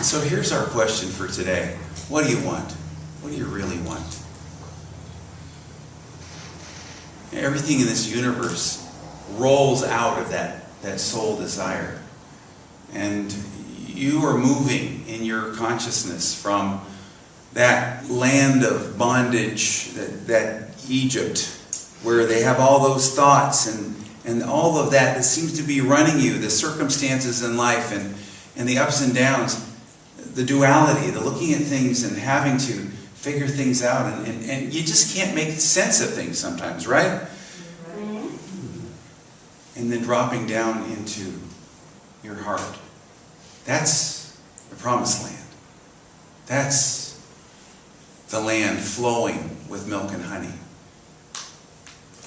So here's our question for today. What do you want? What do you really want? Everything in this universe rolls out of that soul desire. And you are moving in your consciousness from that land of bondage, that Egypt, where they have all those thoughts and all of that seems to be running you, the circumstances in life and the ups and downs, the duality, the looking at things and having to figure things out, and you just can't make sense of things sometimes, right? And then dropping down into your heart. That's the promised land. That's the land flowing with milk and honey.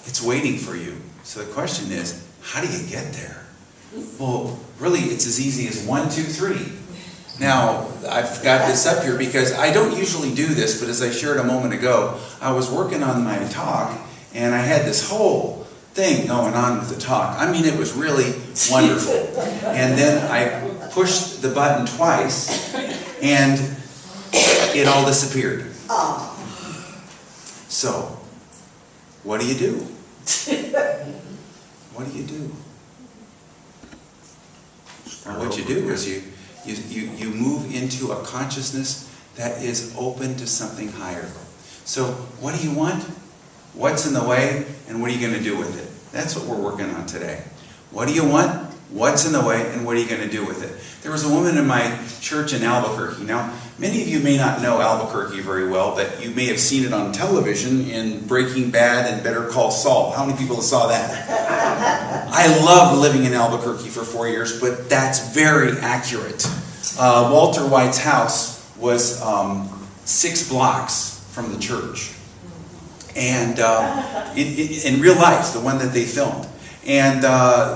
It's waiting for you. So the question is, how do you get there? Well, really, it's as easy as 1, 2, 3. Now, I've got this up here because I don't usually do this, but as I shared a moment ago, I was working on my talk, and I had this whole thing going on with the talk. I mean, it was really wonderful. And then I pushed the button twice, and it all disappeared. So, what do you do? What do you do? Well, what you do is you move into a consciousness that is open to something higher. So, what do you want? What's in the way? And what are you going to do with it? That's what we're working on today. What do you want? What's in the way? And what are you going to do with it? There was a woman in my church in Albuquerque. Now, many of you may not know Albuquerque very well, but you may have seen it on television in Breaking Bad and Better Call Saul. How many people saw that? I loved living in Albuquerque for 4 years, but that's very accurate. Walter White's house was 6 blocks from the church. And in real life, the one that they filmed. And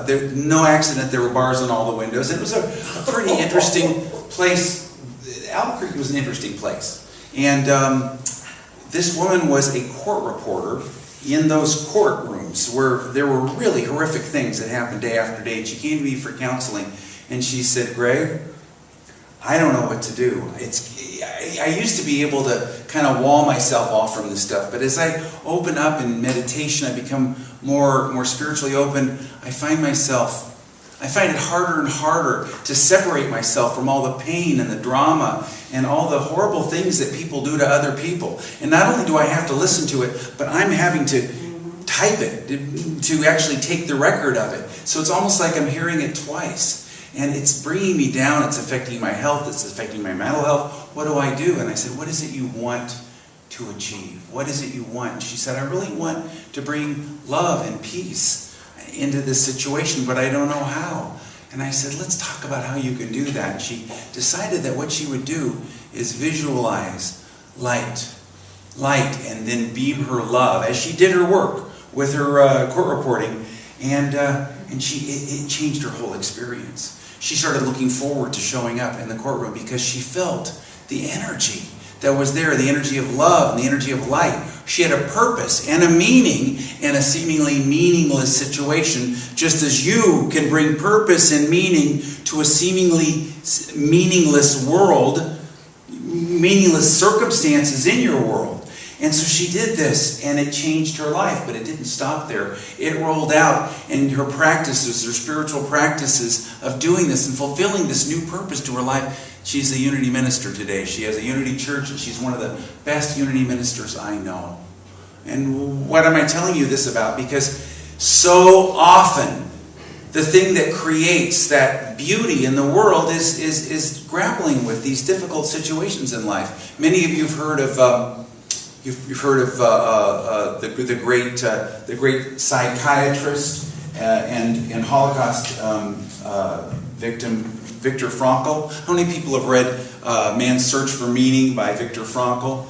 there, no accident, there were bars on all the windows. It was a pretty interesting place. Albuquerque was an interesting place. And this woman was a court reporter in those courtrooms where there were really horrific things that happened day after day. And she came to me for counseling, and she said, "Greg, I don't know what to do. I used to be able to kind of wall myself off from this stuff, but as I open up in meditation, I become more spiritually open. I find it harder and harder to separate myself from all the pain and the drama and all the horrible things that people do to other people. And not only do I have to listen to it, but I'm having to type it, to actually take the record of it. So it's almost like I'm hearing it twice. And it's bringing me down, it's affecting my health, it's affecting my mental health. What do I do?" And I said, "What is it you want to achieve? What is it you want?" And she said, "I really want to bring love and peace into this situation, but I don't know how." And I said, "Let's talk about how you can do that." And she decided that what she would do is visualize light, and then beam her love as she did her work with her court reporting, and it changed her whole experience. She started looking forward to showing up in the courtroom because she felt the energy that was there, the energy of love and the energy of light. She had a purpose and a meaning in a seemingly meaningless situation, just as you can bring purpose and meaning to a seemingly meaningless world, meaningless circumstances in your world. And so she did this, and it changed her life, but it didn't stop there. It rolled out in her practices, her spiritual practices of doing this and fulfilling this new purpose to her life. She's a Unity minister today. She has a Unity church, and she's one of the best Unity ministers I know. And what am I telling you this about? Because so often, the thing that creates that beauty in the world is grappling with these difficult situations in life. Many of you have heard of You've heard of the great psychiatrist and Holocaust victim Viktor Frankl. How many people have read Man's Search for Meaning by Viktor Frankl?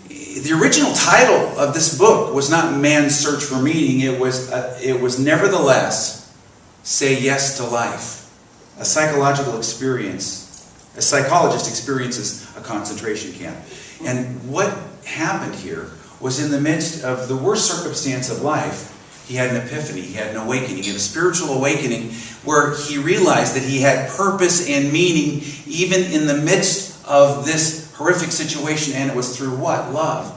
The original title of this book was not Man's Search for Meaning. It was Nevertheless, Say Yes to Life. A psychological experience. A psychologist experiences a concentration camp. And what happened here was in the midst of the worst circumstance of life, he had an epiphany, he had an awakening, a spiritual awakening where he realized that he had purpose and meaning even in the midst of this horrific situation, and it was through what? Love.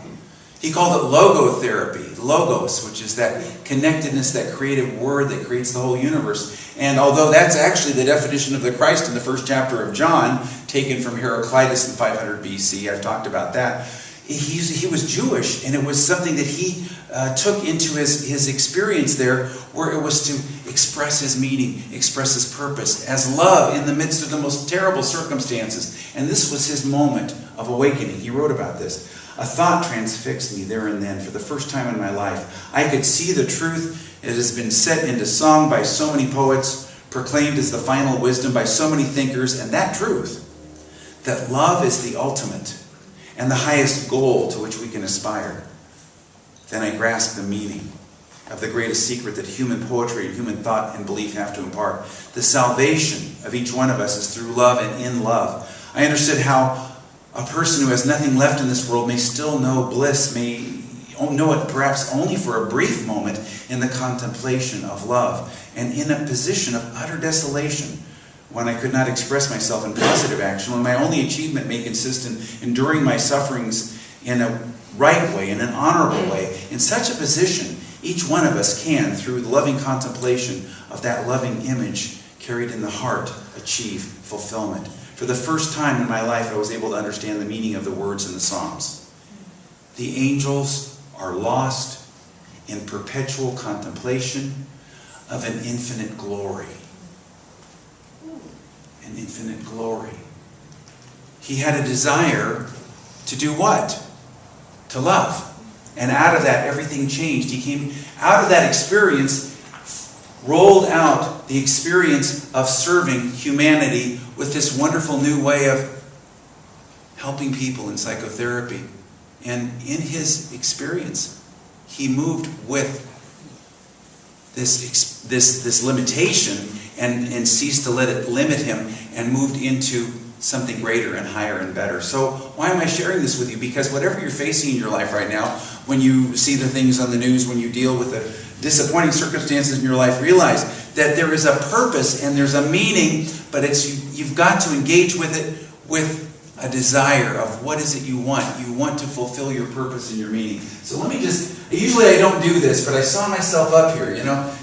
He called it logotherapy, logos, which is that connectedness, that creative word that creates the whole universe. And although that's actually the definition of the Christ in the first chapter of John, taken from Heraclitus in 500 BC, I've talked about that, he was Jewish, and it was something that he took into his experience there, where it was to express his meaning, express his purpose, as love in the midst of the most terrible circumstances. And this was his moment of awakening. He wrote about this. A thought transfixed me there and then for the first time in my life. I could see the truth. It has been set into song by so many poets, proclaimed as the final wisdom by so many thinkers, and that truth, that love is the ultimate and the highest goal to which we can aspire. Then I grasped the meaning of the greatest secret that human poetry and human thought and belief have to impart. The salvation of each one of us is through love and in love. I understood how a person who has nothing left in this world may still know bliss, may know it perhaps only for a brief moment in the contemplation of love, and in a position of utter desolation, when I could not express myself in positive action, when my only achievement may consist in enduring my sufferings in a right way, in an honorable way. In such a position, each one of us can, through the loving contemplation of that loving image carried in the heart, achieve fulfillment. For the first time in my life, I was able to understand the meaning of the words in the Psalms. The angels are lost in perpetual contemplation of an infinite glory. An infinite glory. He had a desire to do what? To love. And out of that, everything changed. He came out of that experience, rolled out the experience of serving humanity with this wonderful new way of helping people in psychotherapy. And in his experience, he moved with this limitation and ceased to let it limit him and moved into something greater and higher and better. So why am I sharing this with you? Because whatever you're facing in your life right now, when you see the things on the news, when you deal with the disappointing circumstances in your life, realize that there is a purpose and there's a meaning, but you've got to engage with it with a desire of what is it you want. You want to fulfill your purpose and your meaning. So let me usually I don't do this, but I saw myself up here.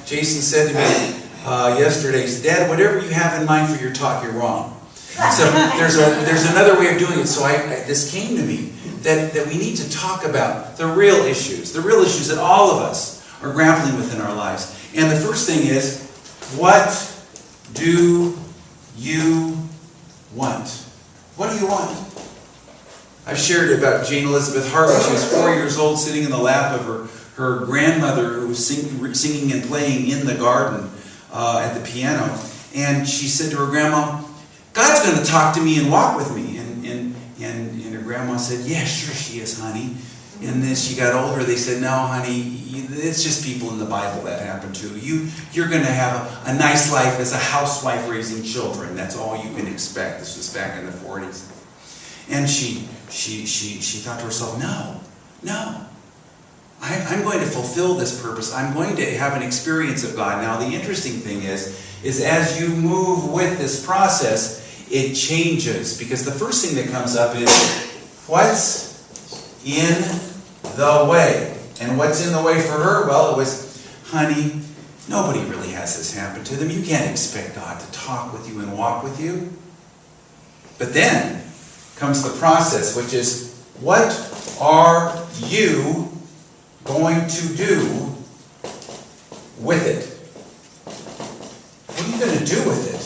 Jason said to me yesterday, Dad, whatever you have in mind for your talk, you're wrong. So there's another way of doing it. So this came to me that we need to talk about the real issues that all of us are grappling with in our lives. And the first thing is, what do you want? What do you want? I've shared about Jane Elizabeth Hart when she was 4 years old, sitting in the lap of her grandmother, who was singing and playing in the garden at the piano. And she said to her grandma, God's going to talk to me and walk with me. And her grandma said, yeah, sure she is, honey. And as she got older, they said, no, honey, it's just people in the Bible that happen to. You're going to have a nice life as a housewife raising children. That's all you can expect. This was back in the 40s. And she thought to herself, no. I'm going to fulfill this purpose. I'm going to have an experience of God. Now, the interesting thing is as you move with this process, it changes. Because the first thing that comes up is, what's in the way? And what's in the way for her? Well, it was, honey, nobody really has this happen to them. You can't expect God to talk with you and walk with you. But then comes the process, which is, what are you going to do with it? What are you going to do with it?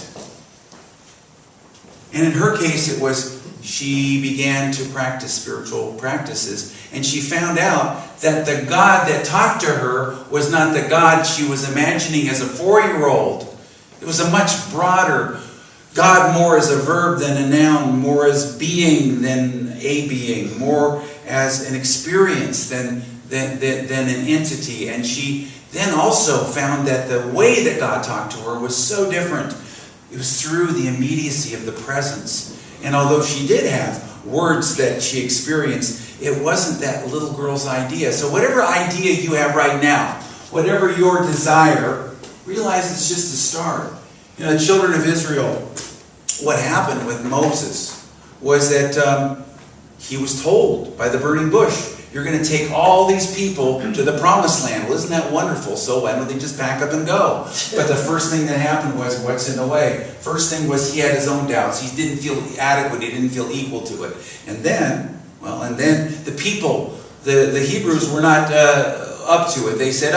And in her case, it was she began to practice spiritual practices, and she found out that the God that talked to her was not the God she was imagining as a 4-year-old. It was a much broader God, more as a verb than a noun, more as being than a being, more as an experience than an entity. And she then also found that the way that God talked to her was so different. It was through the immediacy of the presence. And although she did have words that she experienced, it wasn't that little girl's idea. So whatever idea you have right now, whatever your desire, realize it's just a start. You know, the children of Israel, what happened with Moses was that he was told by the burning bush, you're going to take all these people to the promised land. Well, isn't that wonderful? So why don't they just pack up and go? But the first thing that happened was, what's in the way? First thing was he had his own doubts. He didn't feel adequate. He didn't feel equal to it. And then the people, the Hebrews were not up to it. They said,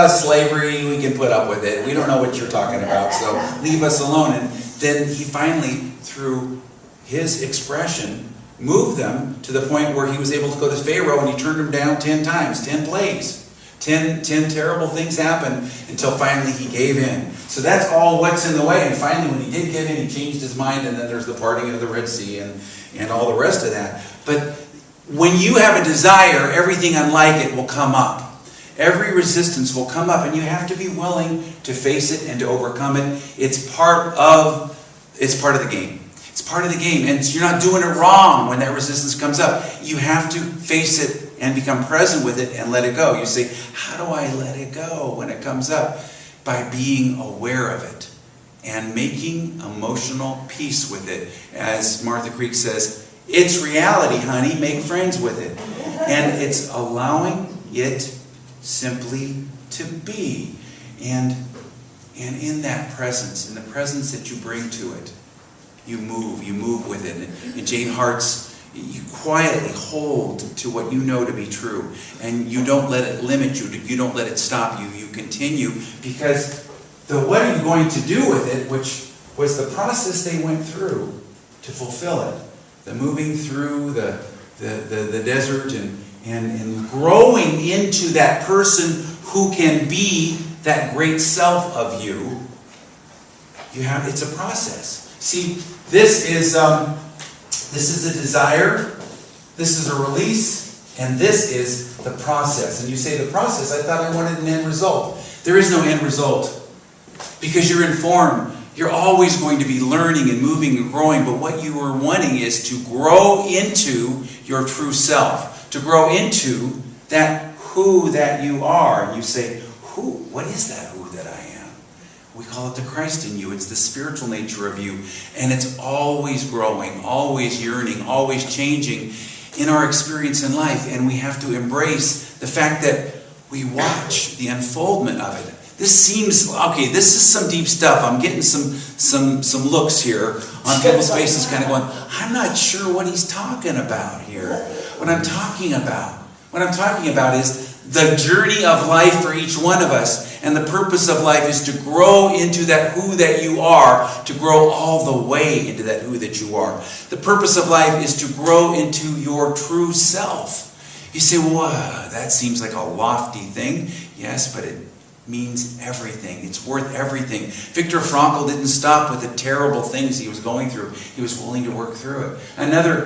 slavery, we can put up with it. We don't know what you're talking about, so leave us alone. And then he finally, through his expression, moved them to the point where he was able to go to Pharaoh and he turned him down 10 times, 10 plagues. 10 terrible things happened until finally he gave in. So that's all what's in the way. And finally, when he did give in, he changed his mind, and then there's the parting of the Red Sea and all the rest of that. But when you have a desire, everything unlike it will come up. Every resistance will come up, and you have to be willing to face it and to overcome it. It's part of the game. It's part of the game, and you're not doing it wrong when that resistance comes up. You have to face it and become present with it and let it go. You say, how do I let it go when it comes up? By being aware of it and making emotional peace with it. As Martha Creek says, it's reality, honey. Make friends with it. And it's allowing it simply to be. And in that presence, in the presence that you bring to it, you move with it. And Jane Hart's, you quietly hold to what you know to be true. And you don't let it limit you. You don't let it stop you. You continue, because what are you going to do with it, which was the process they went through to fulfill it. The moving through the desert and growing into that person who can be that great self of you. It's a process. See, this is a desire, this is a release, and this is the process. And you say, the process, I thought I wanted an end result. There is no end result, because you're informed. You're always going to be learning and moving and growing, but what you are wanting is to grow into your true self, to grow into that who that you are. And you say, who? What is that who that I am? We call it the Christ in you. It's the spiritual nature of you. And it's always growing, always yearning, always changing in our experience in life. And we have to embrace the fact that we watch the unfoldment of it. This seems, okay, this is some deep stuff. I'm getting some looks here on people's faces kind of going, I'm not sure what he's talking about here. What I'm talking about is the journey of life for each one of us. And the purpose of life is to grow into that who that you are, to grow all the way into that who that you are. The purpose of life is to grow into your true self. You say, well, that seems like a lofty thing. Yes, but it means everything. It's worth everything. Viktor Frankl didn't stop with the terrible things he was going through. He was willing to work through it. Another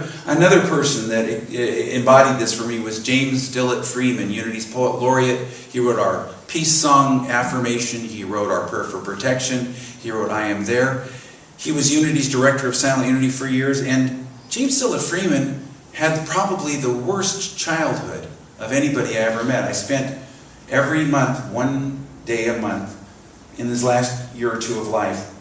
person that embodied this for me was James Dillett Freeman, Unity's Poet Laureate. He wrote our Peace Song Affirmation. He wrote our Prayer for Protection. He wrote I Am There. He was Unity's Director of Silent Unity for years. And James Dillett Freeman had probably the worst childhood of anybody I ever met. I spent every month, one day a month, in his last year or two of life,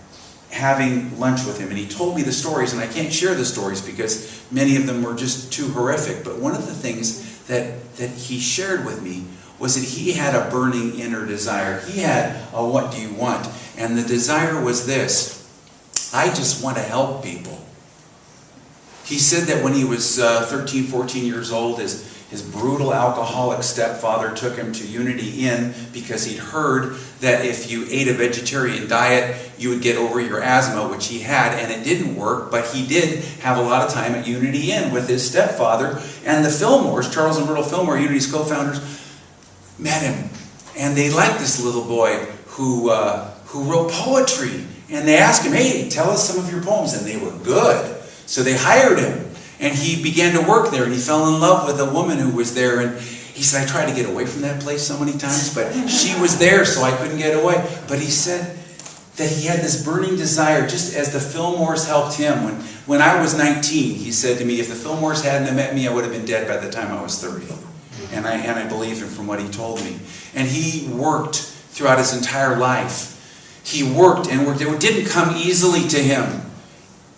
having lunch with him. And he told me the stories, and I can't share the stories because many of them were just too horrific. But one of the things that he shared with me was that he had a burning inner desire. He had a what do you want? And the desire was this: I just want to help people. He said that when he was 13, 14 years old, his brutal alcoholic stepfather took him to Unity Inn because he'd heard that if you ate a vegetarian diet, you would get over your asthma, which he had, and it didn't work, but he did have a lot of time at Unity Inn with his stepfather. And the Fillmores, Charles and Myrtle Fillmore, Unity's co-founders, met him. And they liked this little boy who wrote poetry. And they asked him, hey, tell us some of your poems. And they were good. So they hired him. And he began to work there, and he fell in love with a woman who was there. And he said, I tried to get away from that place so many times, but she was there, so I couldn't get away. But he said that he had this burning desire, just as the Fillmores helped him. When I was 19, he said to me, if the Fillmores hadn't met me, I would have been dead by the time I was 30. And I believe him from what he told me. And he worked throughout his entire life. He worked and worked. It didn't come easily to him.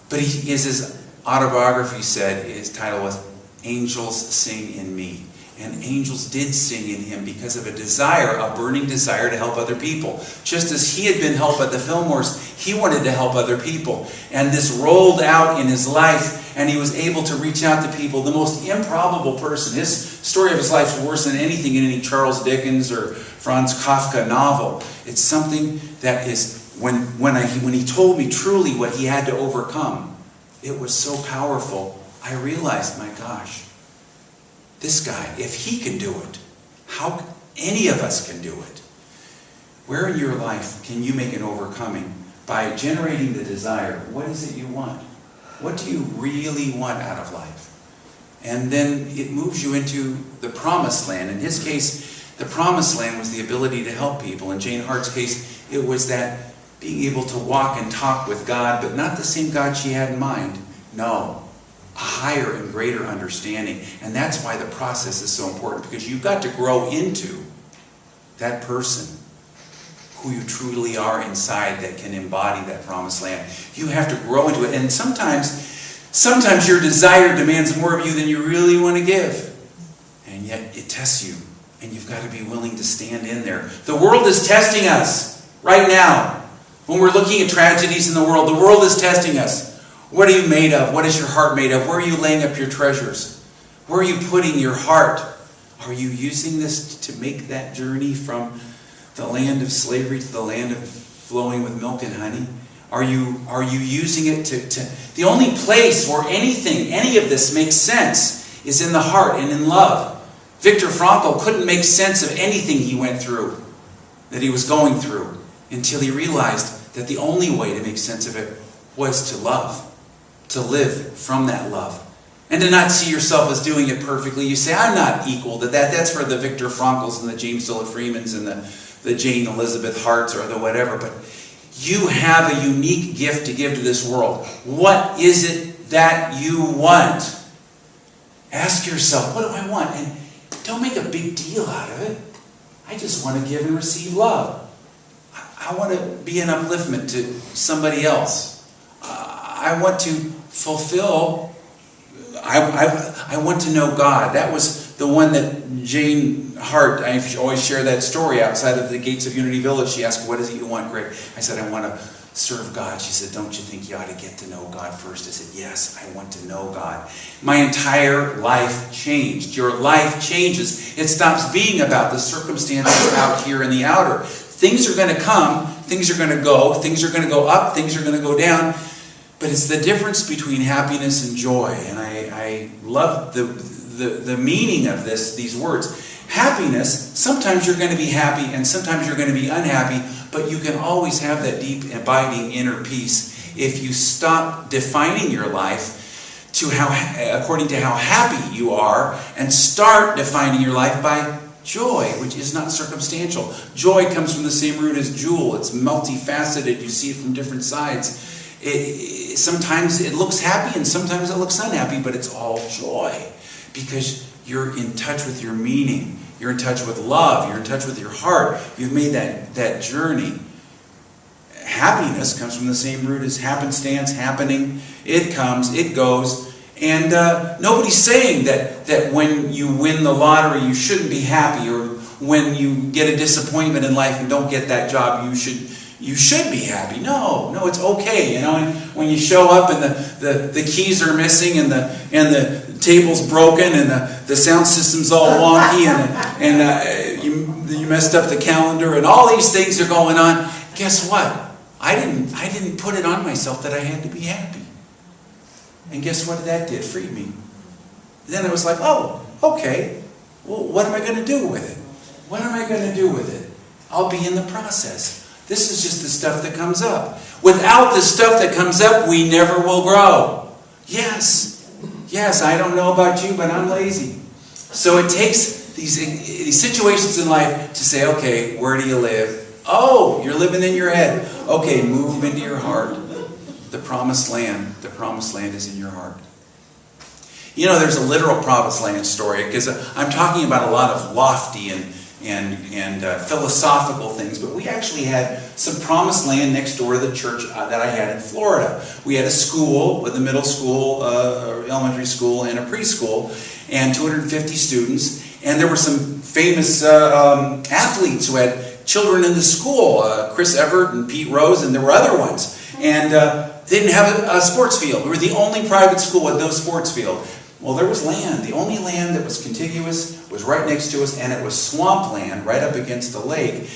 But his autobiography said, his title was Angels Sing in Me. And angels did sing in him because of a desire, a burning desire to help other people. Just as he had been helped by the Fillmores, he wanted to help other people. And this rolled out in his life, and he was able to reach out to people. The most improbable person. His story of his life is worse than anything in any Charles Dickens or Franz Kafka novel. It's something that is, when he told me truly what he had to overcome, it was so powerful. I realized, my gosh, this guy, if he can do it, how any of us can do it. Where in your life can you make an overcoming by generating the desire? What is it you want? What do you really want out of life? And then it moves you into the promised land. In his case, the promised land was the ability to help people. In Jane Hart's case, it was that being able to walk and talk with God, but not the same God she had in mind. No. A higher and greater understanding. And that's why the process is so important, because you've got to grow into that person who you truly are inside that can embody that promised land. You have to grow into it. And sometimes your desire demands more of you than you really want to give. And yet it tests you. And you've got to be willing to stand in there. The world is testing us right now. When we're looking at tragedies in the world is testing us. What are you made of? What is your heart made of? Where are you laying up your treasures? Where are you putting your heart? Are you using this to make that journey from the land of slavery to the land of flowing with milk and honey? Are you using it to the only place where any of this makes sense is in the heart and in love. Viktor Frankl couldn't make sense of anything he went through, that he was going through, until he realized that the only way to make sense of it was to love. To live from that love. And to not see yourself as doing it perfectly. You say, I'm not equal to that. That's for the Viktor Frankls and the James Dillard Freemans and the Jane Elizabeth Harts or the whatever. But you have a unique gift to give to this world. What is it that you want? Ask yourself, what do I want? And don't make a big deal out of it. I just want to give and receive love. I want to be an upliftment to somebody else. I want to fulfill, I want to know God. That was the one that Jane Hart, I always share that story outside of the gates of Unity Village. She asked, what is it you want, Greg? I said, I want to serve God. She said, don't you think you ought to get to know God first? I said, yes, I want to know God. My entire life changed. Your life changes. It stops being about the circumstances out here in the outer. Things are going to come, things are going to go, things are going to go up, things are going to go down. But it's the difference between happiness and joy. And I love the meaning of these words. Happiness, sometimes you're going to be happy and sometimes you're going to be unhappy, but you can always have that deep, abiding inner peace if you stop defining your life according to how happy you are and start defining your life by joy, which is not circumstantial. Joy comes from the same root as jewel. It's multifaceted. You see it from different sides. Sometimes it looks happy and sometimes it looks unhappy, but it's all joy because you're in touch with your meaning. You're in touch with love. You're in touch with your heart. You've made that journey. Happiness comes from the same root as happenstance, happening. It comes, it goes. And nobody's saying that when you win the lottery you shouldn't be happy, or when you get a disappointment in life and don't get that job you should be happy. No, it's okay. And when you show up and the keys are missing and the table's broken and the sound system's all wonky and you messed up the calendar and all these things are going on. Guess what? I didn't put it on myself that I had to be happy. And guess what that did? Freed me. Then it was like, oh, okay. Well, what am I going to do with it? What am I going to do with it? I'll be in the process. This is just the stuff that comes up. Without the stuff that comes up, we never will grow. Yes, I don't know about you, but I'm lazy. So it takes these situations in life to say, okay, where do you live? Oh, you're living in your head. Okay, move into your heart. The promised land is in your heart. You know, there's a literal promised land story, because I'm talking about a lot of lofty and philosophical things, but we actually had some promised land next door to the church that I had in Florida. We had a school with a middle school, elementary school, and a preschool, and 250 students, and there were some famous athletes who had children in the school, Chris Evert and Pete Rose, and there were other ones, and they didn't have a sports field. We were the only private school with no sports field. Well, there was land. The only land that was contiguous was right next to us, and it was swampland right up against the lake.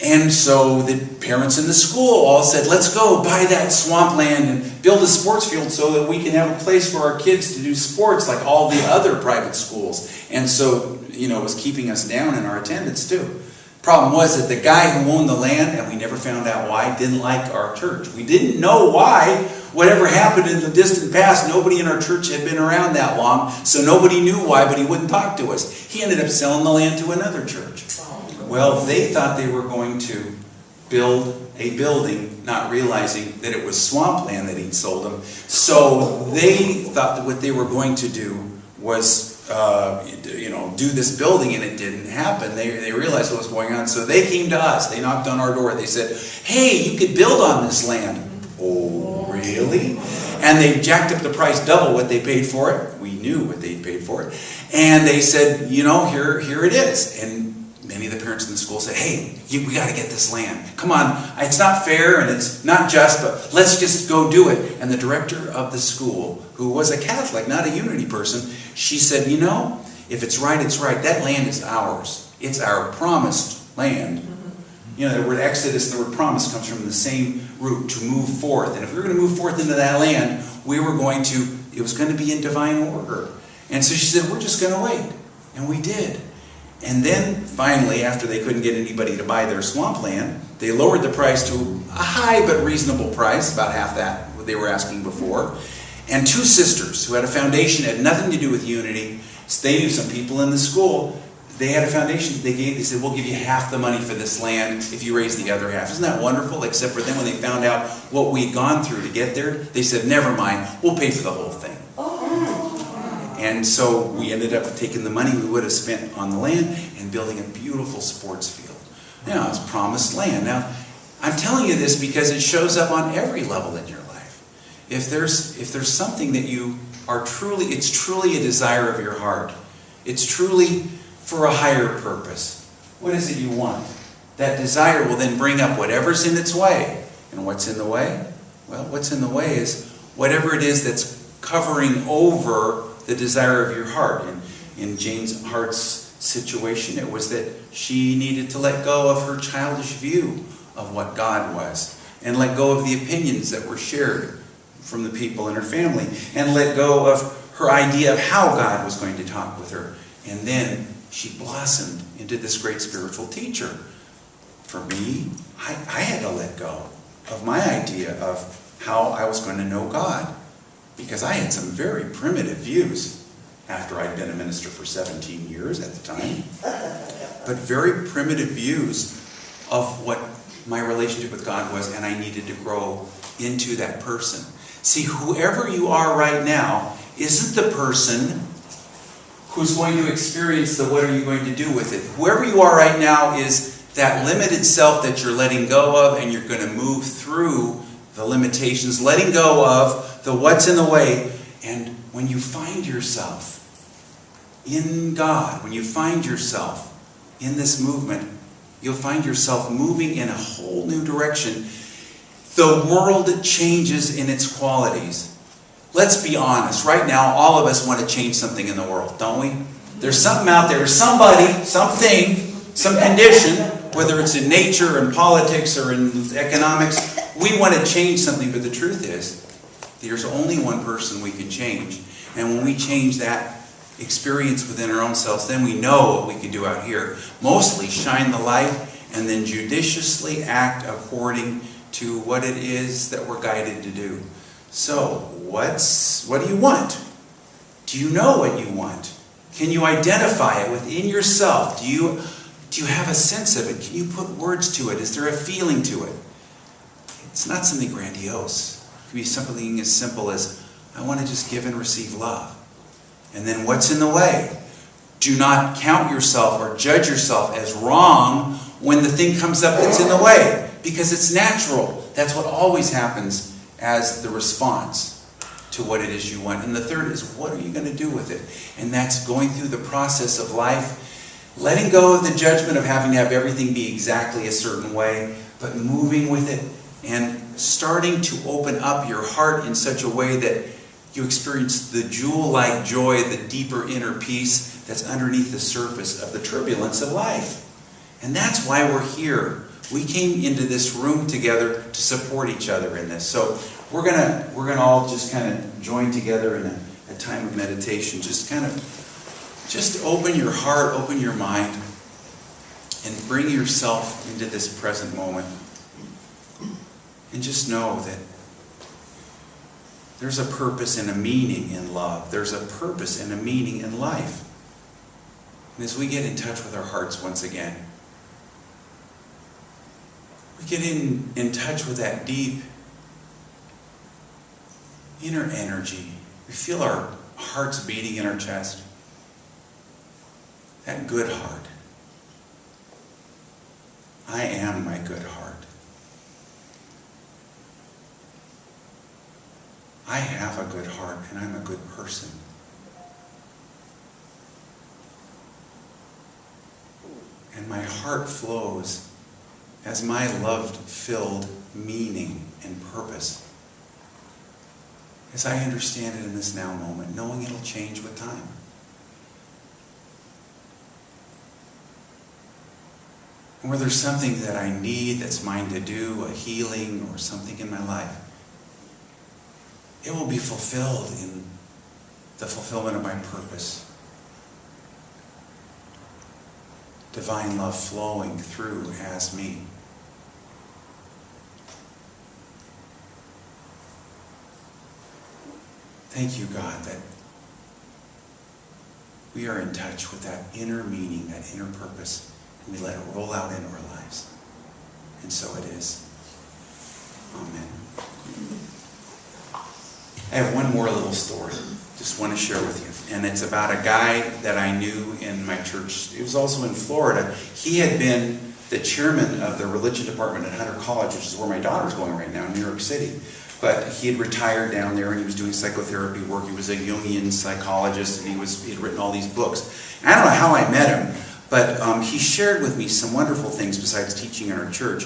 And so the parents in the school all said, let's go buy that swampland and build a sports field so that we can have a place for our kids to do sports like all the other private schools. And so, you know, it was keeping us down in our attendance too. Problem was that the guy who owned the land, and we never found out why, didn't like our church. We didn't know why. Whatever happened in the distant past, nobody in our church had been around that long, so nobody knew why, but he wouldn't talk to us. He ended up selling the land to another church. Well, they thought they were going to build a building, not realizing that it was swampland that he'd sold them. So they thought that what they were going to do was do this building, and it didn't happen. They realized what was going on, so they came to us. They knocked on our door. They said, hey, you could build on this land. Oh, really? And they jacked up the price double what they paid for it. We knew what they paid for it. And they said, you know, here it is. And many of the parents in the school said, hey, we got to get this land. Come on, it's not fair and it's not just, but let's just go do it. And the director of the school, who was a Catholic, not a Unity person, she said, you know, if it's right, it's right. That land is ours. It's our promised land. You know, the word Exodus and the word promise comes from the same root, to move forth. And if we were going to move forth into that land, it was going to be in divine order. And so she said, we're just going to wait. And we did. And then, finally, after they couldn't get anybody to buy their swampland, they lowered the price to a high but reasonable price, about half that what they were asking before. And two sisters who had a foundation, had nothing to do with Unity. So they knew some people in the school. They had a foundation. They said, we'll give you half the money for this land if you raise the other half. Isn't that wonderful? Except for then when they found out what we'd gone through to get there, they said, never mind, we'll pay for the whole thing. And so we ended up taking the money we would have spent on the land and building a beautiful sports field. Now, it's promised land. Now, I'm telling you this because it shows up on every level in your life. If there's something that you are it's truly a desire of your heart. It's truly for a higher purpose. What is it you want? That desire will then bring up whatever's in its way. And what's in the way? Well, what's in the way is whatever it is that's covering over the desire of your heart. In Jane's heart's situation, it was that she needed to let go of her childish view of what God was, and let go of the opinions that were shared from the people in her family, and let go of her idea of how God was going to talk with her. And then she blossomed into this great spiritual teacher. For me, I had to let go of my idea of how I was going to know God, because I had some very primitive views after I'd been a minister for 17 years at the time. But very primitive views of what my relationship with God was, and I needed to grow into that person. See, whoever you are right now isn't the person who's going to experience the what are you going to do with it. Whoever you are right now is that limited self that you're letting go of, and you're going to move through the limitations, letting go of the what's in the way. And when you find yourself in God, when you find yourself in this movement, you'll find yourself moving in a whole new direction. The world changes in its qualities. Let's be honest. Right now, all of us want to change something in the world, don't we? There's something out there, somebody, something, some condition, whether it's in nature, in politics, or in economics. We want to change something, but the truth is, there's only one person we can change. And when we change that experience within our own selves, then we know what we can do out here. Mostly shine the light, and then judiciously act according to what it is that we're guided to do. So, what do you want? Do you know what you want? Can you identify it within yourself? Do you have a sense of it? Can you put words to it? Is there a feeling to it? It's not something grandiose. It can be something as simple as, I want to just give and receive love. And then what's in the way? Do not count yourself or judge yourself as wrong when the thing comes up that's in the way, because it's natural. That's what always happens as the response to what it is you want. And the third is, what are you going to do with it? And that's going through the process of life, letting go of the judgment of having to have everything be exactly a certain way, but moving with it and starting to open up your heart in such a way that you experience the jewel-like joy, the deeper inner peace that's underneath the surface of the turbulence of life. And that's why we're here. We came into this room together to support each other in this. So we're gonna all just kind of join together in a time of meditation. Just open your heart, open your mind, and bring yourself into this present moment. And just know that there's a purpose and a meaning in love. There's a purpose and a meaning in life. And as we get in touch with our hearts once again, we get in touch with that deep inner energy. We feel our hearts beating in our chest. That good heart. I am my good heart. I have a good heart and I'm a good person. And my heart flows as my love-filled meaning and purpose. As I understand it in this now moment, knowing it'll change with time. And where there's something that I need that's mine to do, a healing or something in my life, it will be fulfilled in the fulfillment of my purpose. Divine love flowing through as me. Thank you, God, that we are in touch with that inner meaning, that inner purpose, and we let it roll out into our lives. And so it is. Amen. I have one more little story, just want to share with you. And it's about a guy that I knew in my church. He was also in Florida. He had been the chairman of the religion department at Hunter College, which is where my daughter's going right now in New York City. But he had retired down there and he was doing psychotherapy work. He was a Jungian psychologist and he had written all these books. And I don't know how I met him, but he shared with me some wonderful things besides teaching in our church.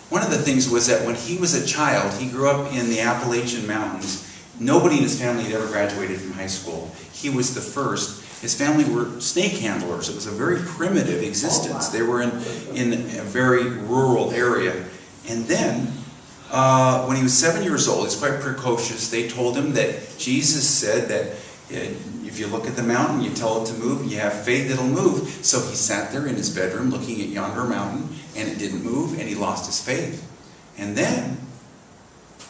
One of the things was that when he was a child, he grew up in the Appalachian Mountains. Nobody in his family had ever graduated from high school. He was the first. His family were snake handlers. It was a very primitive existence. They were in a very rural area. And then, when he was 7 years old, he's quite precocious, they told him that Jesus said that if you look at the mountain, you tell it to move, and you have faith, it'll move. So he sat there in his bedroom looking at yonder mountain, and it didn't move, and he lost his faith. And then,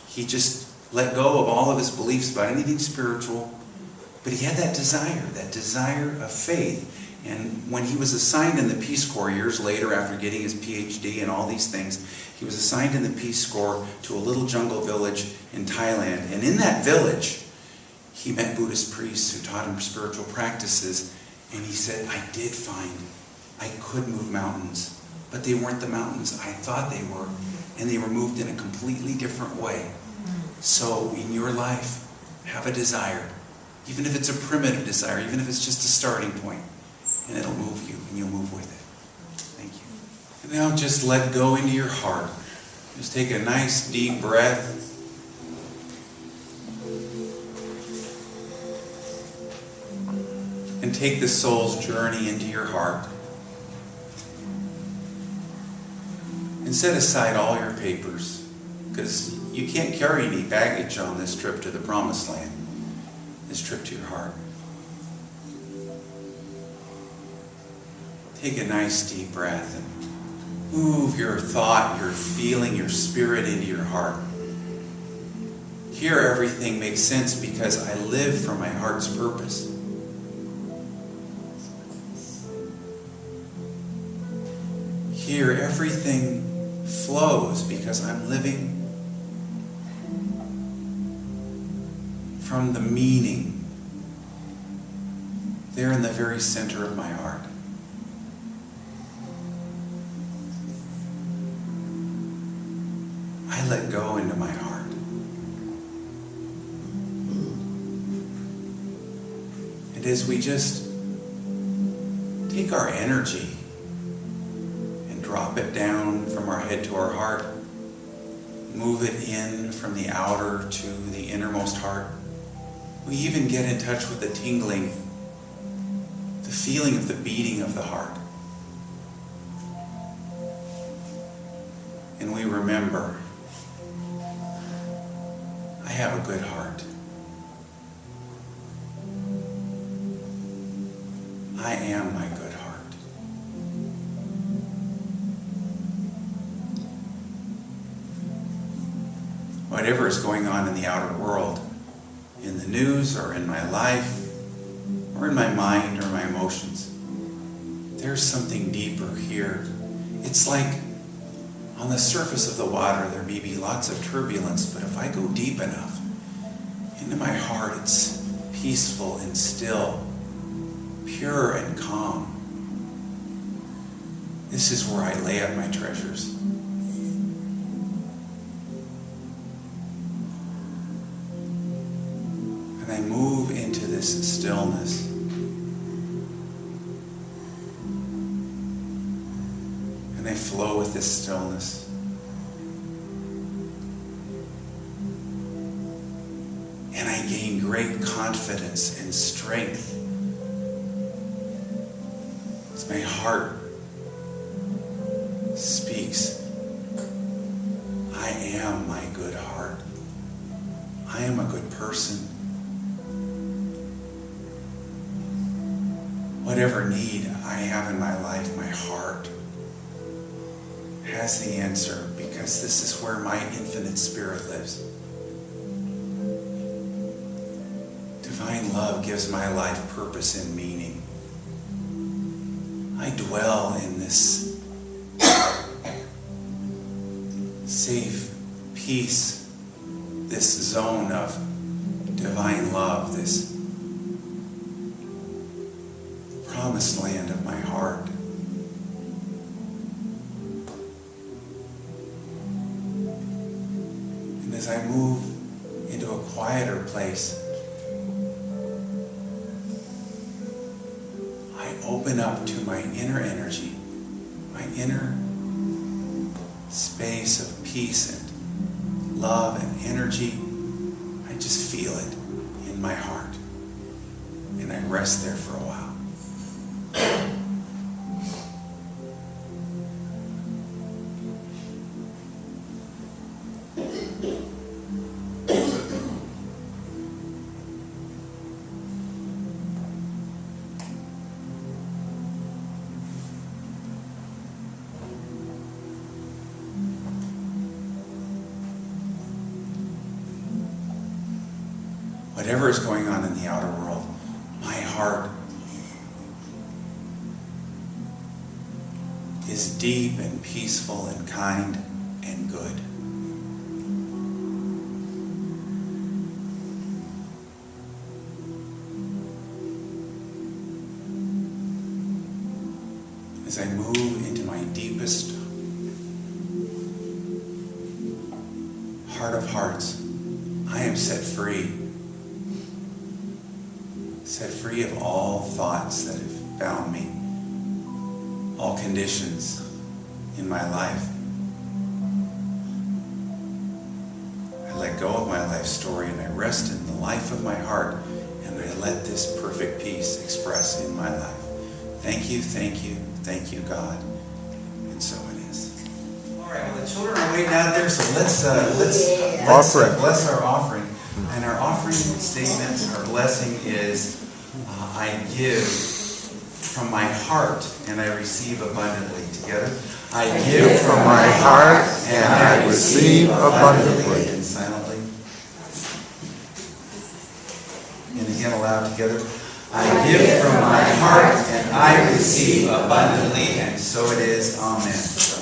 he just let go of all of his beliefs about anything spiritual, but he had that desire of faith. And when he was assigned in the Peace Corps years later, after getting his PhD and all these things, he was assigned in the Peace Corps to a little jungle village in Thailand. And in that village, he met Buddhist priests who taught him spiritual practices. And he said, I did find I could move mountains, but they weren't the mountains I thought they were. And they were moved in a completely different way. So in your life, have a desire. Even if it's a primitive desire, even if it's just a starting point. And it'll move you, and you'll move with it. Thank you. And now just let go into your heart. Just take a nice deep breath. And take the soul's journey into your heart. And set aside all your papers, because you can't carry any baggage on this trip to the promised land, this trip to your heart. Take a nice deep breath and move your thought, your feeling, your spirit into your heart. Here everything makes sense because I live for my heart's purpose. Here everything flows because I'm living from the meaning there in the very center of my heart. I let go into my heart. And as we just take our energy and drop it down from our head to our heart, move it in from the outer to the innermost heart, we even get in touch with the tingling, the feeling of the beating of the heart. And we remember, I have a good heart. I am my good heart. Whatever is going on in the outer world, in the news or in my life, or in my mind or my emotions, there's something deeper here. It's like on the surface of the water there may be lots of turbulence, but if I go deep enough into my heart, it's peaceful and still, pure and calm. This is where I lay out my treasures. And I move into this stillness. And I flow with this stillness. And I gain great confidence and strength. As my heart speaks, I am my good heart. I am a good person. Whatever need I have in my life, my heart has the answer, because this is where my infinite spirit lives. Divine love gives my life purpose and meaning. I dwell in this safe peace, this zone of divine love, this promised land of my heart. And as I move into a quieter place, I open up to my inner energy, my inner space of peace and love and energy. I just feel it in my heart, and I rest there for a while. Whatever is going on in the outer world, my heart is deep and peaceful and kind and good. As I move into my deepest heart of hearts, I am set free. Set free of all thoughts that have bound me, all conditions in my life. I let go of my life story and I rest in the life of my heart, and I let this perfect peace express in my life. Thank you, thank you, thank you, God. And so it is. All right, well, the children are waiting out there, so let's bless our offering. And our offering statement, our blessing is, I give from my heart and I receive abundantly. Together. I give from my heart and I receive abundantly. And silently. And again aloud together. I give from my heart and I receive abundantly. And so it is. Amen.